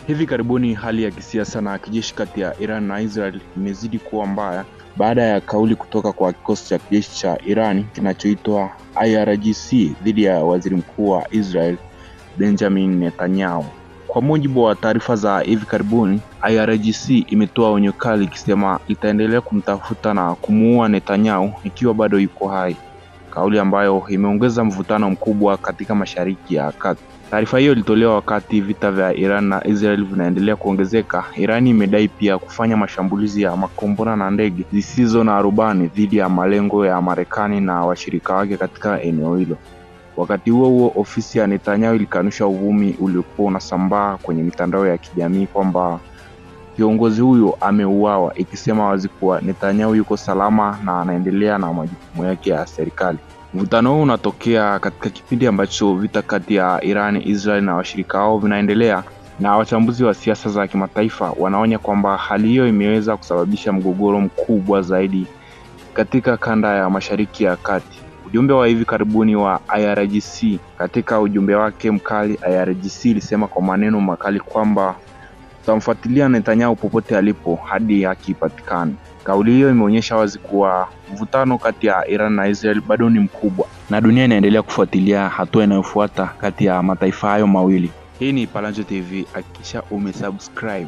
Hivi karibuni hali ya kisiasa na kijeshi kati ya Iran na Israel imezidi kuwa mbaya baada ya kauli kutoka kwa kikosi cha kijeshi cha Iran kinachoitwa IRGC dhidi ya waziri mkuu wa Israel Benjamin Netanyahu. Kwa mujibu wa taarifa za hivi karibuni, IRGC imetoa onyo kali ikisema itaendelea kumtafuta na kumuua Netanyahu ikiwa bado yuko hai, kauli ambayo imeongeza mvutano mkubwa katika Mashariki ya Kati. Taarifa hiyo ilitolewa wakati vita vya Iran na Israel vinaendelea kuongezeka. Iran imedai pia kufanya mashambulizi ya makombora na ndege zisizo na rubani dhidi ya malengo ya Marekani na washirika wake katika eneo hilo. Wakati huo huo, ofisi ya Netanyahu ilikanusha uvumi uliokuwa unasambaa kwenye mitandao ya kijamii kwamba kiongozi huyo ameuawa, ikisema wazi kuwa Netanyahu yuko salama na anaendelea na majukumu yake ya serikali. Mvutano huu unatokea katika kipindi ambacho vita kati ya Iran, Israel na washirika wao vinaendelea, na wachambuzi wa siasa za kimataifa wanaonya kwamba hali hiyo imeweza kusababisha mgogoro mkubwa zaidi katika kanda ya Mashariki ya Kati. Ujumbe wa hivi karibuni wa IRGC, katika ujumbe wake mkali, IRGC ilisema kwa maneno makali kwamba tutamfuatilia Netanyahu popote alipo hadi akipatikana. Kauli hiyo imeonyesha wazi kuwa mvutano kati ya Iran na Israel bado ni mkubwa na dunia inaendelea kufuatilia hatua inayofuata kati ya mataifa hayo mawili. Hii ni Palanjo TV, hakikisha umesubscribe.